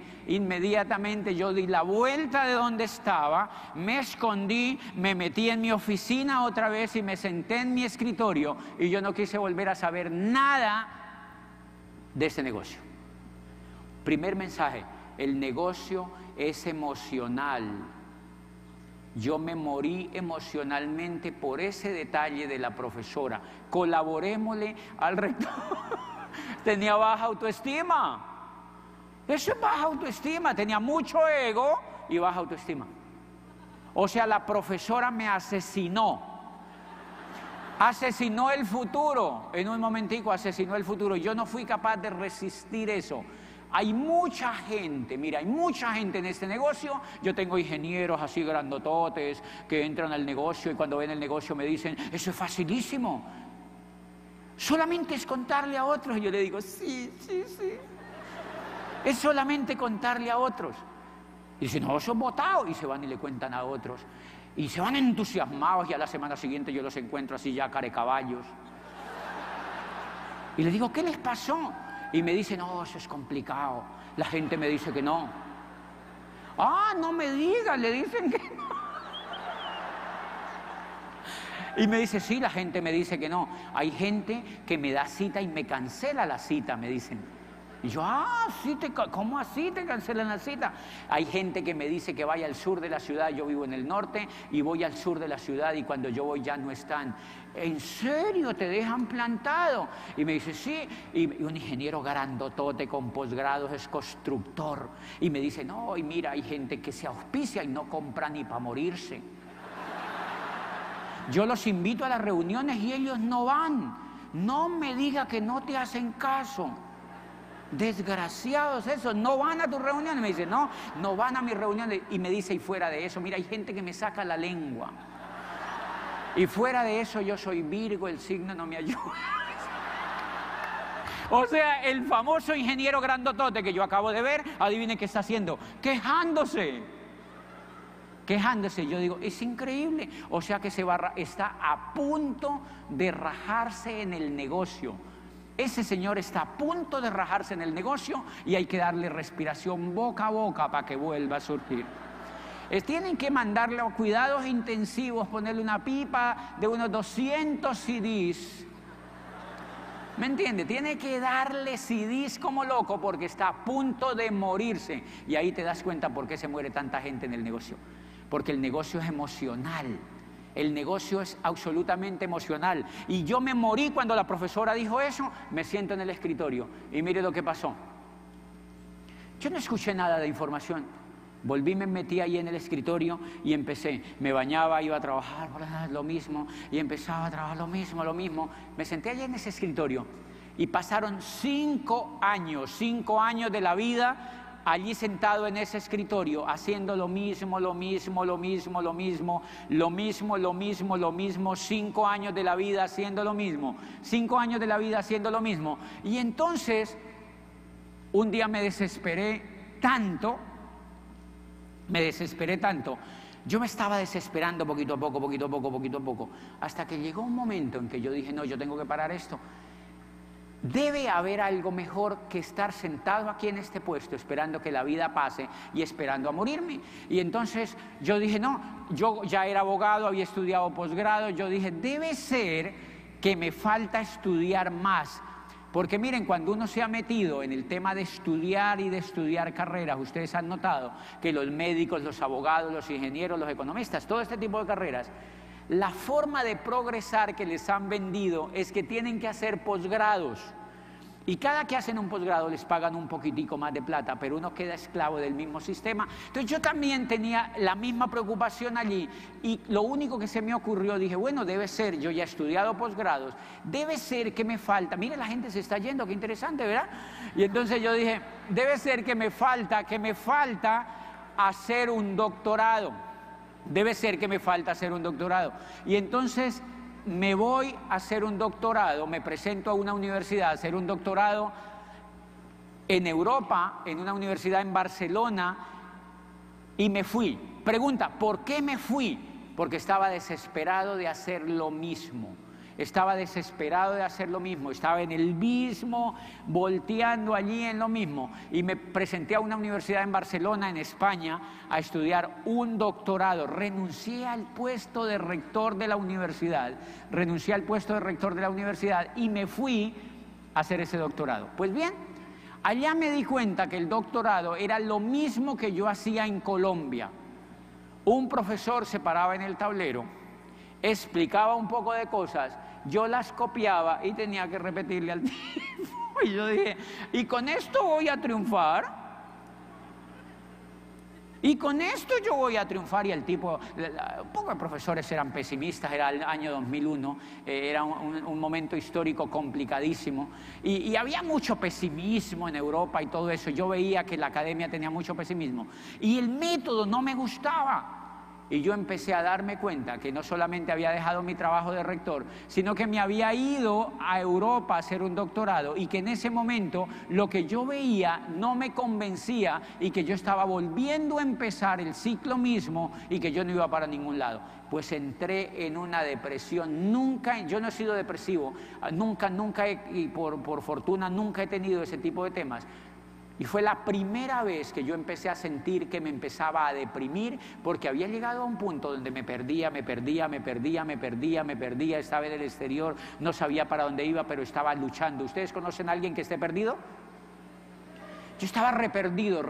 yo di la vuelta de donde estaba, me escondí, me metí en mi oficina otra vez y me senté en mi escritorio y yo no quise volver a saber nada de ese negocio. Primer mensaje, El negocio es emocional. Yo me morí emocionalmente por ese detalle de la profesora. Colaborémosle al rector. Tenía baja autoestima. Eso es baja autoestima. Tenía mucho ego y baja autoestima. O sea, la profesora me asesinó. Asesinó el futuro. En un momentico asesinó el futuro. Yo no fui capaz de resistir eso. Hay mucha gente, mira, hay mucha gente en este negocio. Yo tengo ingenieros así grandototes que entran al negocio y cuando ven el negocio me dicen, eso es facilísimo. Solamente es contarle a otros. Y yo le digo, sí. Es solamente contarle a otros. Y dicen, no, son botados. Y se van y le cuentan a otros. Y se van entusiasmados y a la semana siguiente yo los encuentro así ya carecaballos. Y les digo, ¿qué les pasó? Y me dicen, no, eso es complicado. La gente me dice que no. Ah, no me digas, le dicen que no. Y me dice, sí, la gente me dice que no. Hay gente que me da cita y me cancela la cita, me dicen. Y yo, sí, ¿cómo así te cancelan la cita? Hay gente que me dice que vaya al sur de la ciudad, yo vivo en el norte, y voy al sur de la ciudad y cuando yo voy ya no están. ¿En serio? ¿Te dejan plantado? Y me dice, sí, y un ingeniero grandotote con posgrados, es constructor. Y me dice, no, y mira, hay gente que se auspicia y no compra ni para morirse. Yo los invito a las reuniones y ellos no van. No me diga que no te hacen caso. Desgraciados esos, no van a tus reuniones. Me dice, no van a mis reuniones. Y me dice, y fuera de eso, mira, hay gente que me saca la lengua. Y fuera de eso, yo soy Virgo, el signo no me ayuda. O sea, el famoso ingeniero grandotote que yo acabo de ver, adivinen qué está haciendo, quejándose. Yo digo, es increíble. O sea que está a punto de rajarse en el negocio. Ese señor está a punto de rajarse en el negocio y hay que darle respiración boca a boca para que vuelva a surgir. Tienen que mandarle a cuidados intensivos, ponerle una pipa de unos 200 CDs. ¿Me entiende? Tiene que darle CDs como loco porque está a punto de morirse. Y ahí te das cuenta por qué se muere tanta gente en el negocio. Porque el negocio es emocional. El negocio es absolutamente emocional. Y yo me morí cuando la profesora dijo eso. Me siento en el escritorio y mire lo que pasó. Yo no escuché nada de información. Volví, me metí ahí en el escritorio y empecé. Me bañaba, iba a trabajar, lo mismo. Y empezaba a trabajar lo mismo. Me senté allí en ese escritorio. Y pasaron 5 años de la vida allí sentado en ese escritorio, haciendo lo mismo, 5 años de la vida haciendo lo mismo, 5 años de la vida haciendo lo mismo. Y entonces, un día me desesperé tanto, yo me estaba desesperando poquito a poco, hasta que llegó un momento en que yo dije, no, yo tengo que parar esto. Debe haber algo mejor que estar sentado aquí en este puesto esperando que la vida pase y esperando a morirme. Y entonces yo dije, no, yo ya era abogado, había estudiado posgrado, yo dije, debe ser que me falta estudiar más. Porque miren, cuando uno se ha metido en el tema de estudiar y de estudiar carreras, ustedes han notado que los médicos, los abogados, los ingenieros, los economistas, todo este tipo de carreras, la forma de progresar que les han vendido es que tienen que hacer posgrados. Y cada que hacen un posgrado les pagan un poquitico más de plata, pero uno queda esclavo del mismo sistema. Entonces yo también tenía la misma preocupación allí y lo único que se me ocurrió, dije, bueno, debe ser, yo ya he estudiado posgrados, debe ser que me falta, mire, la gente se está yendo, qué interesante, ¿verdad? Y entonces yo dije, debe ser que me falta hacer un doctorado. Debe ser que me falta hacer un doctorado. Y entonces me voy a hacer un doctorado, me presento a una universidad a hacer un doctorado en Europa, en una universidad en Barcelona, y me fui. Pregunta, ¿por qué me fui? Porque estaba desesperado de hacer lo mismo. Estaba en el mismo, volteando allí en lo mismo. Y me presenté a una universidad en Barcelona, en España, a estudiar un doctorado. Renuncié al puesto de rector de la universidad. Y me fui a hacer ese doctorado. Pues bien, Allá me di cuenta que el doctorado era lo mismo que yo hacía en Colombia. Un profesor se paraba en el tablero, explicaba un poco de cosas, yo las copiaba y tenía que repetirle al tipo. Y yo dije, ¿y con esto voy a triunfar? Y con esto yo voy a triunfar. Y el tipo, un poco de profesores eran pesimistas, era el año 2001, era un momento histórico complicadísimo. Y había mucho pesimismo en Europa y todo eso. Yo veía que la academia tenía mucho pesimismo. Y el método no me gustaba. Y yo empecé a darme cuenta que no solamente había dejado mi trabajo de rector, sino que me había ido a Europa a hacer un doctorado y que en ese momento lo que yo veía no me convencía y que yo estaba volviendo a empezar el ciclo mismo y que yo no iba para ningún lado. Pues entré en una depresión. Nunca, yo no he sido depresivo, nunca, y por fortuna nunca he tenido ese tipo de temas. Y fue la primera vez que yo empecé a sentir que me empezaba a deprimir, porque había llegado a un punto donde me perdía, estaba en el exterior, no sabía para dónde iba, pero estaba luchando. ¿Ustedes conocen a alguien que esté perdido? Yo estaba reperdido,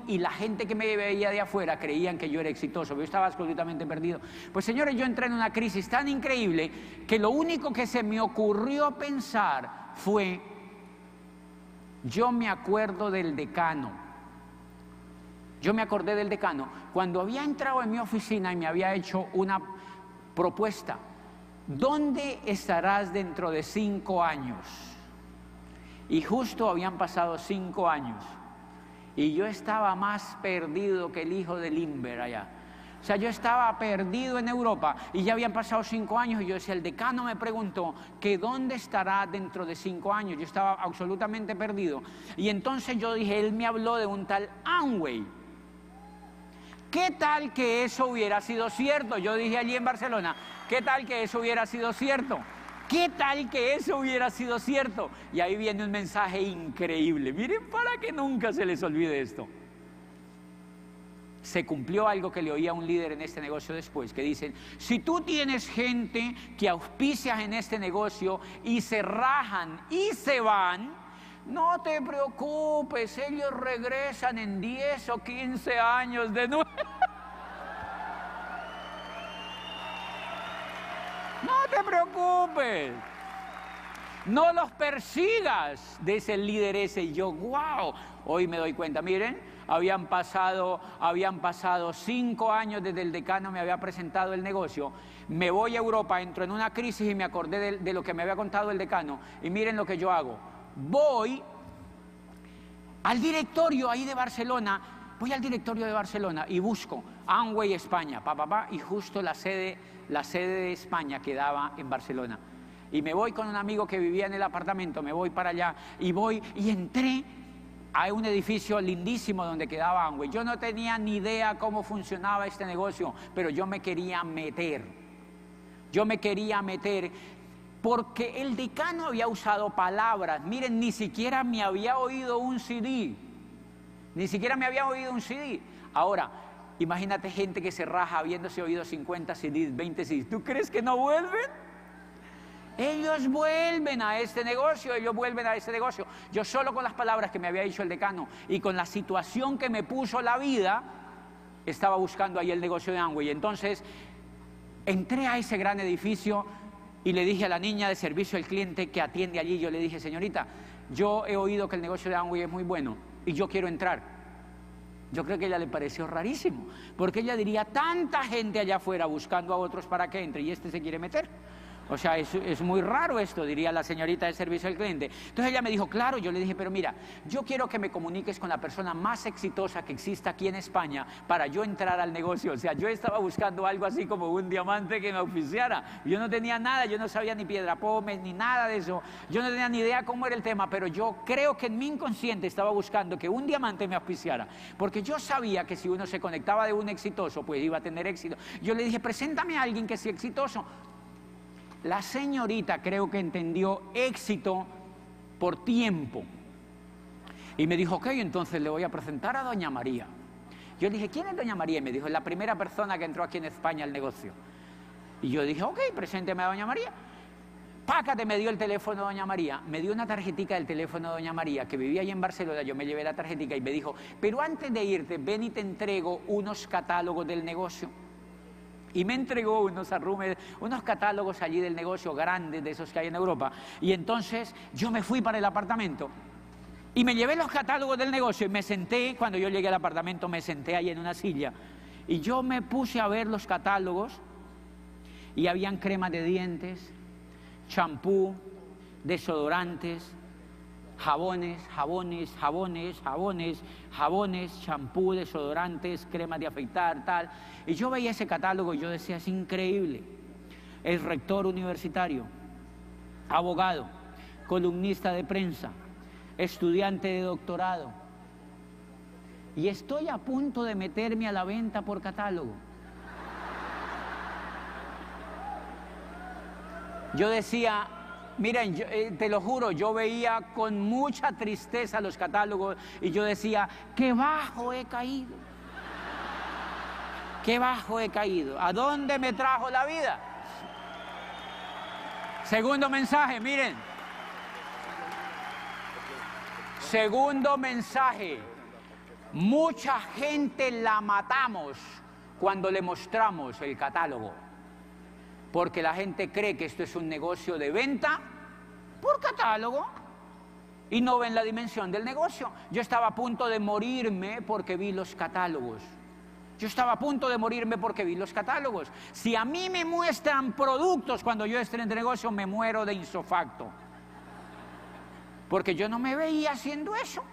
y la gente que me veía de afuera creían que yo era exitoso, pero yo estaba absolutamente perdido. Pues señores, yo entré en una crisis tan increíble que lo único que se me ocurrió pensar fue: yo me acuerdo del decano. Yo me acordé del decano cuando había entrado en mi oficina y me había hecho una propuesta. ¿Dónde estarás dentro de 5 años? Y justo habían pasado 5 años. Y yo estaba más perdido que el hijo de Limber allá. O sea, yo estaba perdido en Europa y ya habían pasado 5 años y yo decía, el decano me preguntó que dónde estará dentro de 5 años. Yo estaba absolutamente perdido. Y entonces yo dije, él me habló de un tal Amway. ¿Qué tal que eso hubiera sido cierto? Yo dije allí en Barcelona, ¿qué tal que eso hubiera sido cierto? ¿Qué tal que eso hubiera sido cierto? Y ahí viene un mensaje increíble. Miren, para que nunca se les olvide esto. Se cumplió algo que le oía a un líder en este negocio después, que dicen, si tú tienes gente que auspicias en este negocio y se rajan y se van, no te preocupes, ellos regresan en 10 o 15 años de nuevo. No te preocupes. No los persigas, dice el líder ese. Y yo, wow, hoy me doy cuenta, miren, habían pasado 5 años desde el decano me había presentado el negocio. Me voy a Europa, entro en una crisis y me acordé de lo que me había contado el decano. Y miren lo que yo hago. Voy al directorio ahí de Barcelona, y busco Amway España, y justo la sede de España quedaba en Barcelona. Y me voy con un amigo que vivía en el apartamento, me voy para allá y entré a un edificio lindísimo donde quedaba Amway. Yo no tenía ni idea cómo funcionaba este negocio, pero yo me quería meter. Porque el decano había usado palabras, miren, ni siquiera me había oído un CD. Ahora, imagínate gente que se raja habiéndose oído 50 CDs, 20 CDs. ¿Tú crees que no vuelven? Ellos vuelven a este negocio. Yo solo con las palabras que me había dicho el decano y con la situación que me puso la vida, estaba buscando ahí el negocio de Amway. Entonces, entré a ese gran edificio y le dije a la niña de servicio al cliente que atiende allí, yo le dije, señorita, yo he oído que el negocio de Amway es muy bueno y yo quiero entrar. Yo creo que a ella le pareció rarísimo, porque ella diría, tanta gente allá afuera buscando a otros para que entre y este se quiere meter. O sea, es muy raro esto, diría la señorita de servicio al cliente. Entonces ella me dijo, claro. Yo le dije, pero mira, yo quiero que me comuniques con la persona más exitosa que exista aquí en España para yo entrar al negocio. O sea, yo estaba buscando algo así como un diamante que me auspiciara. Yo no tenía nada, yo no sabía ni piedra pómez, ni nada de eso. Yo no tenía ni idea cómo era el tema, pero yo creo que en mi inconsciente estaba buscando que un diamante me auspiciara. Porque yo sabía que si uno se conectaba de un exitoso, pues iba a tener éxito. Yo le dije, preséntame a alguien que sea exitoso. La señorita creo que entendió éxito por tiempo y me dijo, ok, entonces le voy a presentar a doña María. Yo dije, ¿quién es doña María? Y me dijo, es la primera persona que entró aquí en España al negocio. Y yo dije, ok, presénteme a doña María. pácate, me dio el teléfono de doña María, me dio una tarjetica del teléfono de doña María, que vivía allí en Barcelona. Yo me llevé la tarjetica y me dijo, pero antes de irte, ven y te entrego unos catálogos del negocio. Y me entregó unos arrumes, unos catálogos allí del negocio grandes, de esos que hay en Europa. Y entonces yo me fui para el apartamento y me llevé los catálogos del negocio y me senté, cuando yo llegué al apartamento me senté ahí en una silla y yo me puse a ver los catálogos y habían cremas de dientes, champú, desodorantes, jabones, champú, desodorantes, cremas de afeitar, tal. Y yo veía ese catálogo y yo decía, es increíble. El rector universitario, abogado, columnista de prensa, estudiante de doctorado. Y estoy a punto de meterme a la venta por catálogo. Yo decía, miren, te lo juro, yo veía con mucha tristeza los catálogos y yo decía, qué bajo he caído, qué bajo he caído, ¿a dónde me trajo la vida? Segundo mensaje, miren, segundo mensaje, mucha gente la matamos cuando le mostramos el catálogo. Porque la gente cree que esto es un negocio de venta por catálogo y no ven la dimensión del negocio. Yo estaba a punto de morirme porque vi los catálogos. Yo estaba a punto de morirme porque vi los catálogos. Si a mí me muestran productos cuando yo estoy en el negocio, me muero de insofacto. Porque yo no me veía haciendo eso.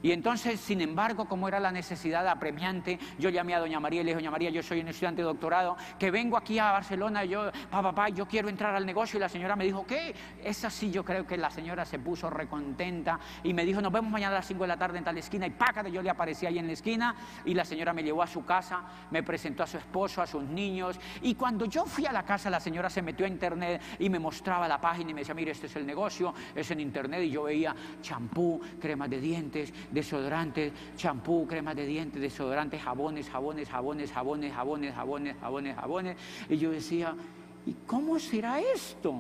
Y entonces, sin embargo, como era la necesidad apremiante, yo llamé a doña María y le dije, doña María, yo soy un estudiante de doctorado, que vengo aquí a Barcelona, papá, yo quiero entrar al negocio. Y la señora me dijo, ¿qué? Es así, yo creo que la señora se puso recontenta y me dijo, nos vemos mañana a las 5 de la tarde en tal esquina. Y pácate, yo le aparecí ahí en la esquina y la señora me llevó a su casa, me presentó a su esposo, a sus niños. Y cuando yo fui a la casa, la señora se metió a internet y me mostraba la página y me decía, mire, este es el negocio, es en internet. Y yo veía champú, cremas de dientes, desodorantes, champú, cremas de dientes, desodorantes, jabones. Y yo decía, ¿y cómo será esto?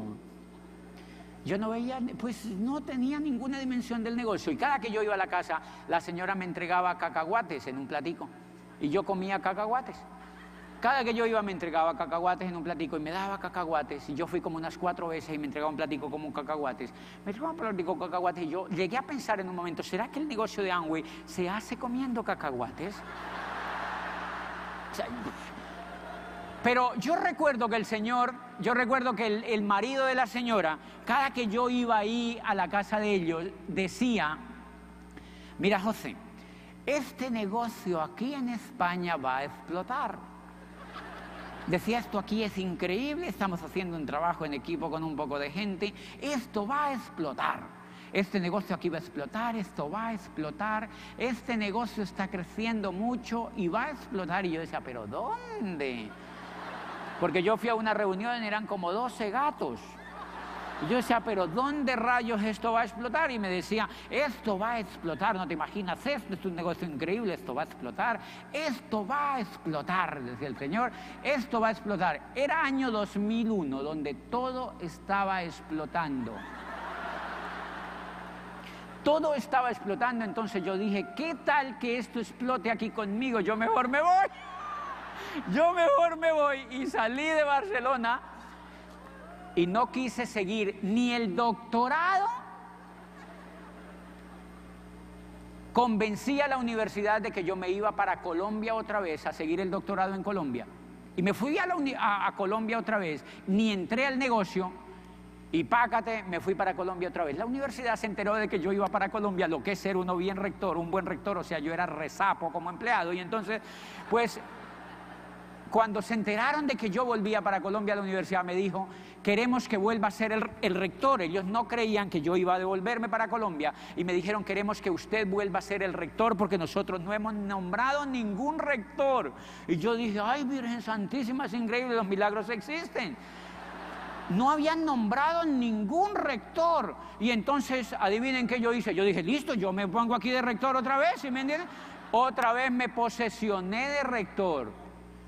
Yo no veía, pues no tenía ninguna dimensión del negocio. Y cada que yo iba a la casa, la señora me entregaba cacahuates en un platico. Y yo comía cacahuates. Cada que yo iba me entregaba cacahuates en un platico y me daba cacahuates. Y yo fui como unas 4 veces y me entregaba un platico como cacahuates. Me entregaba un platico cacahuates y yo llegué a pensar en un momento, ¿será que el negocio de Amway se hace comiendo cacahuates? O sea, pero yo recuerdo que el marido de la señora, cada que yo iba ahí a la casa de ellos, decía, mira José, este negocio aquí en España va a explotar. Decía, esto aquí es increíble, estamos haciendo un trabajo en equipo con un poco de gente, esto va a explotar, este negocio aquí va a explotar, esto va a explotar, este negocio está creciendo mucho y va a explotar. Y yo decía, ¿pero dónde? Porque yo fui a una reunión, eran como 12 gatos. Y yo decía, ¿pero dónde rayos esto va a explotar? Y me decía, esto va a explotar, no te imaginas, esto es un negocio increíble, esto va a explotar, decía el señor, esto va a explotar. Era año 2001, donde todo estaba explotando. Todo estaba explotando, entonces yo dije, ¿qué tal que esto explote aquí conmigo? Yo mejor me voy. Y salí de Barcelona. Y no quise seguir ni el doctorado. Convencí a la universidad de que yo me iba para Colombia otra vez a seguir el doctorado en Colombia. Y me fui a Colombia otra vez. Ni entré al negocio y pácate, me fui para Colombia otra vez. La universidad se enteró de que yo iba para Colombia, lo que es ser un buen rector. O sea, yo era resapo como empleado. Y entonces, pues, cuando se enteraron de que yo volvía para Colombia, la universidad me dijo, queremos que vuelva a ser el rector. Ellos no creían que yo iba a devolverme para Colombia y me dijeron, queremos que usted vuelva a ser el rector porque nosotros no hemos nombrado ningún rector. Y yo dije, ay, Virgen Santísima, es increíble, los milagros existen. No habían nombrado ningún rector. Y entonces, adivinen qué yo hice. Yo dije, listo, yo me pongo aquí de rector otra vez, ¿sí me entienden? Otra vez me posesioné de rector.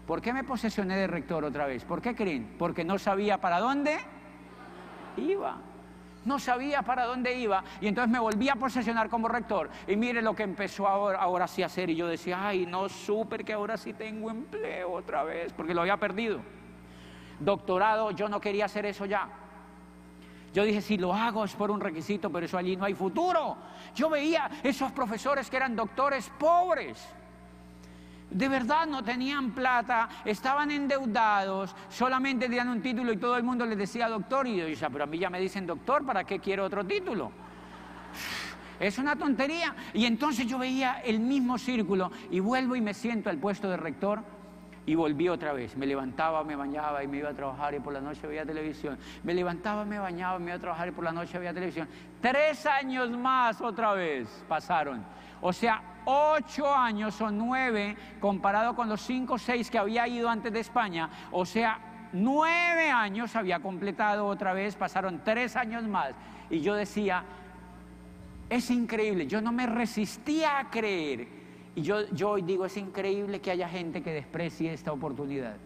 ¿Por qué me posesioné de rector otra vez? ¿Por qué creen? Porque no sabía para dónde iba. No sabía para dónde iba, y entonces me volví a posesionar como rector, y mire lo que empezó ahora sí a hacer, y yo decía, ay, no, súper que ahora sí tengo empleo otra vez, porque lo había perdido. Doctorado, yo no quería hacer eso ya. Yo dije, si lo hago es por un requisito, pero eso allí no hay futuro. Yo veía esos profesores que eran doctores pobres. De verdad no tenían plata, estaban endeudados, solamente tenían un título y todo el mundo les decía doctor. Y yo decía, pero a mí ya me dicen doctor, ¿para qué quiero otro título? Es una tontería. Y entonces yo veía el mismo círculo y vuelvo y me siento al puesto de rector y volví otra vez. Me levantaba, me bañaba y me iba a trabajar y por la noche veía televisión. Me levantaba, me bañaba, me iba a trabajar y por la noche veía televisión. 3 años más otra vez pasaron. O sea, 8 años o 9 comparado con los 5 o 6 que había ido antes de España. O sea, 9 años había completado otra vez, pasaron 3 años más. Y yo decía, es increíble, yo no me resistía a creer. Y yo hoy digo, es increíble que haya gente que desprecie esta oportunidad.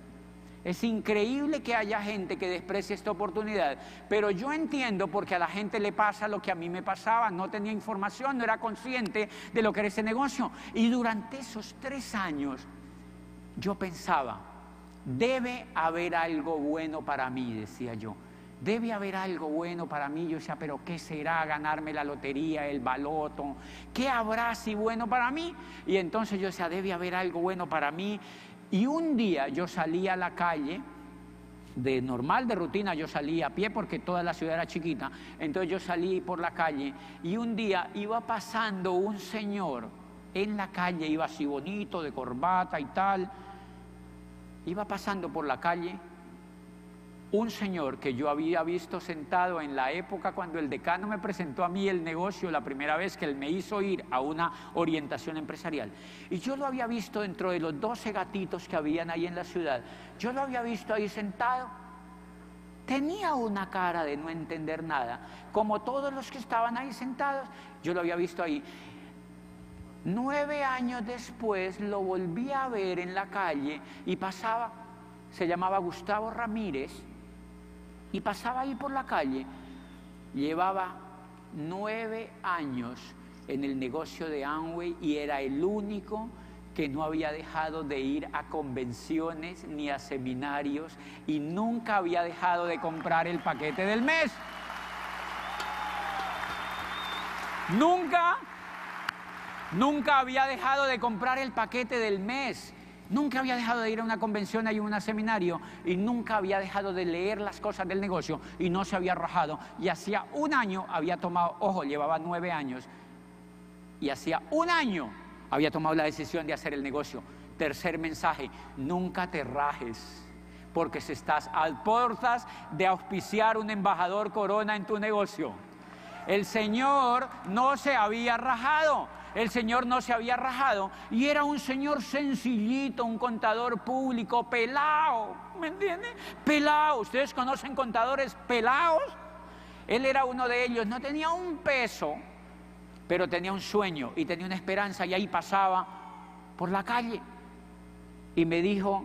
Es increíble que haya gente que desprecie esta oportunidad, pero yo entiendo porque a la gente le pasa lo que a mí me pasaba, no tenía información, no era consciente de lo que era ese negocio. Y durante esos 3 años yo pensaba, debe haber algo bueno para mí, decía yo. Debe haber algo bueno para mí. Yo decía, pero ¿qué será ganarme la lotería, el baloto? ¿Qué habrá si bueno para mí? Y entonces yo decía, debe haber algo bueno para mí. Y un día yo salí a la calle, de normal, de rutina, yo salí a pie porque toda la ciudad era chiquita. Entonces yo salí por la calle y un día iba pasando un señor en la calle, iba así bonito, de corbata y tal. Iba pasando por la calle un señor que yo había visto sentado en la época cuando el decano me presentó a mí el negocio, la primera vez que él me hizo ir a una orientación empresarial. Y yo lo había visto dentro de los 12 gatitos que habían ahí en la ciudad. Yo lo había visto ahí sentado. Tenía una cara de no entender nada, como todos los que estaban ahí sentados. Yo lo había visto ahí. 9 años después lo volví a ver en la calle y pasaba, se llamaba Gustavo Ramírez, y pasaba ahí por la calle. Llevaba 9 años en el negocio de Amway y era el único que no había dejado de ir a convenciones ni a seminarios y nunca había dejado de comprar el paquete del mes. Nunca había dejado de comprar el paquete del mes. Nunca había dejado de ir a una convención y a un seminario, y nunca había dejado de leer las cosas del negocio y no se había rajado. Y hacía 1 año había tomado, ojo, llevaba 9 años, y hacía 1 año había tomado la decisión de hacer el negocio. Tercer mensaje, nunca te rajes, porque si estás a puertas de auspiciar un embajador Corona en tu negocio. El señor no se había rajado. El señor no se había rajado y era un señor sencillito, un contador público, pelao, ¿me entienden? Pelao, ¿ustedes conocen contadores pelaos? Él era uno de ellos, no tenía un peso, pero tenía un sueño y tenía una esperanza, y ahí pasaba por la calle y me dijo,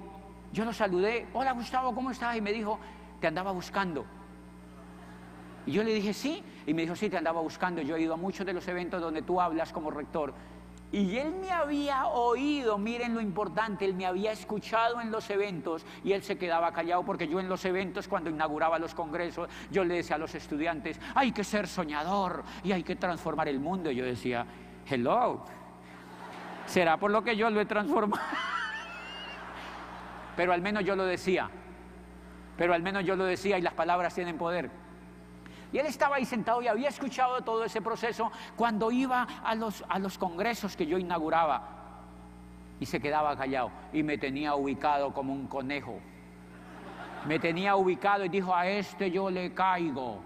yo lo saludé, hola Gustavo, ¿cómo estás? Y me dijo, te andaba buscando. Y yo le dije, sí, y me dijo, sí, te andaba buscando, yo he ido a muchos de los eventos donde tú hablas como rector. Y él me había oído, miren lo importante, él me había escuchado en los eventos y él se quedaba callado, porque yo en los eventos, cuando inauguraba los congresos, yo le decía a los estudiantes, hay que ser soñador y hay que transformar el mundo. Y yo decía, hello, ¿será por lo que yo lo he transformado? Pero al menos yo lo decía, y las palabras tienen poder. Y él estaba ahí sentado y había escuchado todo ese proceso cuando iba a los congresos que yo inauguraba, y se quedaba callado y me tenía ubicado como un conejo. Me tenía ubicado y dijo, a este yo le caigo.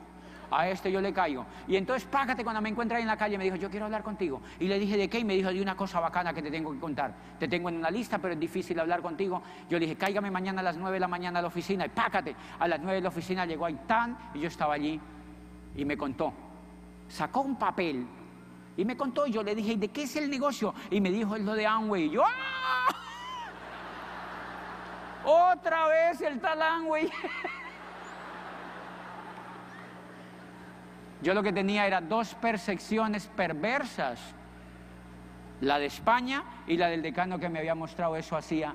Y entonces, págate, cuando me encuentra ahí en la calle, me dijo, yo quiero hablar contigo. Y le dije, ¿de qué? Y me dijo, de una cosa bacana que te tengo que contar. Te tengo en una lista, pero es difícil hablar contigo. Yo le dije, cáigame mañana a las 9 de la mañana a la oficina. Y págate, a las 9 de la oficina llegó ahí y yo estaba allí. Y me contó, sacó un papel y me contó, y yo le dije, ¿de qué es el negocio? Y me dijo, es lo de Amway. Y yo, ¡ah! Otra vez el tal Amway. Yo lo que tenía era dos percepciones perversas. La de España y la del decano que me había mostrado eso hacía.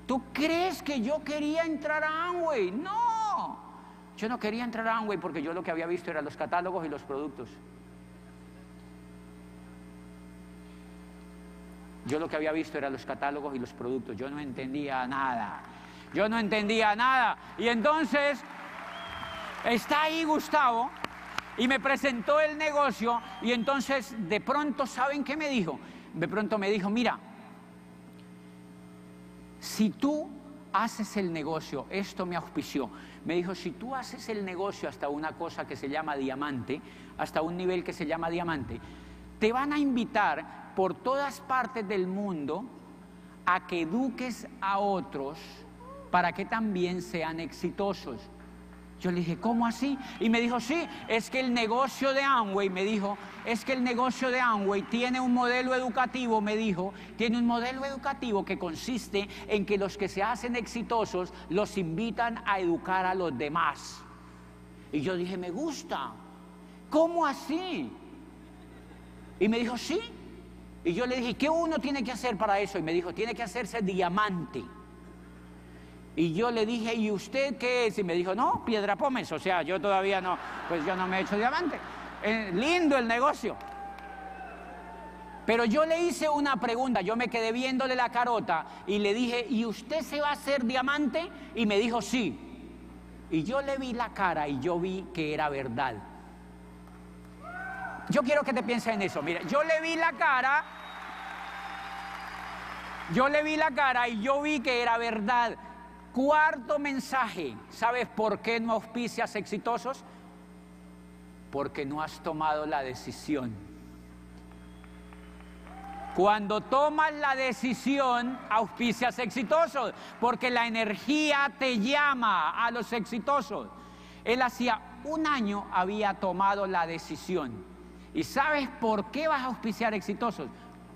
¿Tú crees que yo quería entrar a Amway? No. Yo no quería entrar a Amway porque yo lo que había visto eran los catálogos y los productos. Yo lo que había visto eran los catálogos y los productos. Yo no entendía nada. Yo no entendía nada. Y entonces está ahí Gustavo y me presentó el negocio y entonces de pronto, ¿saben qué me dijo? De pronto me dijo, mira, si tú haces el negocio, esto me auspició, me dijo, si tú haces el negocio hasta una cosa que se llama diamante, hasta un nivel que se llama diamante, te van a invitar por todas partes del mundo a que eduques a otros para que también sean exitosos. Yo le dije, ¿cómo así? Y me dijo, sí, es que el negocio de Amway, me dijo, es que el negocio de Amway tiene un modelo educativo, me dijo, tiene un modelo educativo que consiste en que los que se hacen exitosos los invitan a educar a los demás. Y yo dije, me gusta. ¿Cómo así? Y me dijo, sí. Y yo le dije, ¿qué uno tiene que hacer para eso? Y me dijo, tiene que hacerse diamante. Y yo le dije, ¿y usted qué es? Y me dijo, no, Piedra Pómez, o sea, yo todavía no, pues yo no me he hecho diamante. Lindo el negocio. Pero yo le hice una pregunta, yo me quedé viéndole la carota y le dije, ¿y usted se va a hacer diamante? Y me dijo, sí. Y yo le vi la cara y yo vi que era verdad. Yo quiero que te pienses en eso. Mira, yo le vi la cara y yo vi que era verdad. Cuarto mensaje, ¿sabes por qué no auspicias exitosos? Porque no has tomado la decisión. Cuando tomas la decisión, auspicias exitosos, porque la energía te llama a los exitosos. Él hacía un año había tomado la decisión. ¿Y sabes por qué vas a auspiciar exitosos?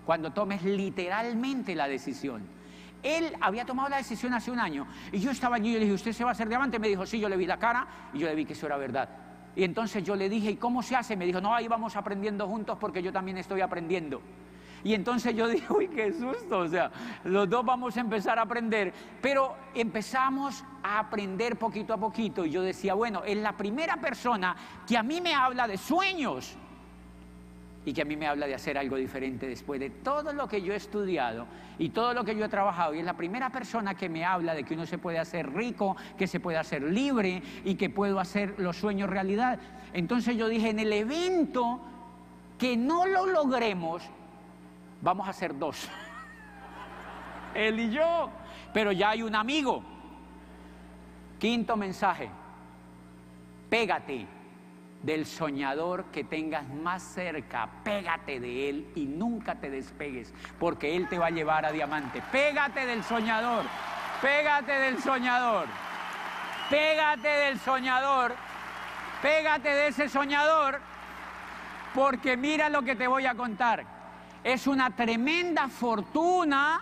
Cuando tomes literalmente la decisión. Él había tomado la decisión hace un año y yo estaba allí y le dije, ¿usted se va a hacer diamante? Me dijo, sí, yo le vi la cara y yo le vi que eso era verdad. Y entonces yo le dije, ¿y cómo se hace? Me dijo, no, ahí vamos aprendiendo juntos porque yo también estoy aprendiendo. Y entonces yo dije, uy, qué susto, o sea, los dos vamos a empezar a aprender. Pero empezamos a aprender poquito a poquito y yo decía, bueno, es la primera persona que a mí me habla de sueños y que a mí me habla de hacer algo diferente después de todo lo que yo he estudiado y todo lo que yo he trabajado. Y es la primera persona que me habla de que uno se puede hacer rico, que se puede hacer libre y que puedo hacer los sueños realidad. Entonces yo dije, en el evento que no lo logremos, vamos a hacer dos. Él y yo. Pero ya hay un amigo. Quinto mensaje. Pégate del soñador que tengas más cerca, pégate de él y nunca te despegues, porque él te va a llevar a diamante. Pégate del soñador, pégate del soñador, pégate del soñador, pégate de ese soñador, porque mira lo que te voy a contar. Es una tremenda fortuna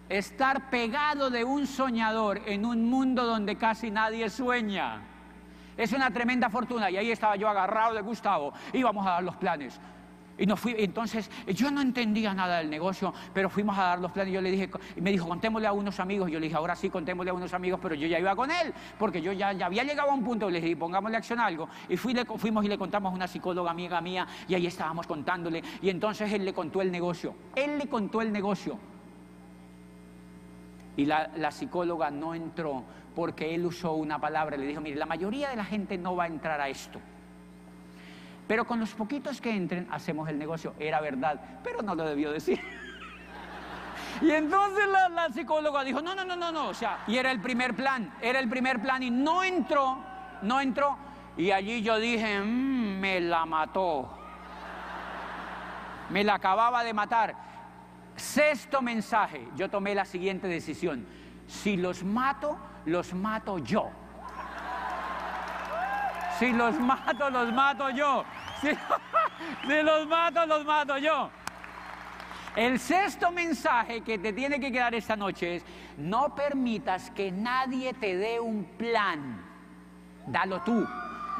estar pegado de un soñador en un mundo donde casi nadie sueña. Es una tremenda fortuna. Y ahí estaba yo agarrado de Gustavo. Íbamos a dar los planes. Y nos fui, entonces yo no entendía nada del negocio, pero fuimos a dar los planes. Yo le dije, y me dijo, contémosle a unos amigos. Yo le dije, ahora sí, contémosle a unos amigos, pero yo ya iba con él, porque yo ya había llegado a un punto. Le dije, pongámosle acción a algo. Y fuimos y le contamos a una psicóloga amiga mía, y ahí estábamos contándole. Y entonces él le contó el negocio. Él le contó el negocio. Y la psicóloga no entró porque él usó una palabra. Le dijo, mire, la mayoría de la gente no va a entrar a esto. Pero con los poquitos que entren, hacemos el negocio. Era verdad, pero no lo debió decir. Y entonces la psicóloga dijo, no, o sea, y era el primer plan y no entró. Y allí yo dije, me la mató. Me la acababa de matar. Sexto mensaje, yo tomé la siguiente decisión. Si los mato yo. Si los mato yo. Si los mato yo. El sexto mensaje que te tiene que quedar esta noche es: no permitas que nadie te dé un plan. Dalo tú,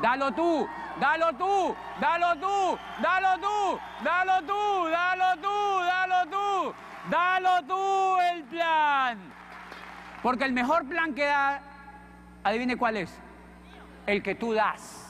dalo tú, dalo tú, dalo tú, dalo tú, dalo tú, dalo tú, dalo tú, dalo tú el plan. Porque el mejor plan que da, adivine cuál es, el que tú das.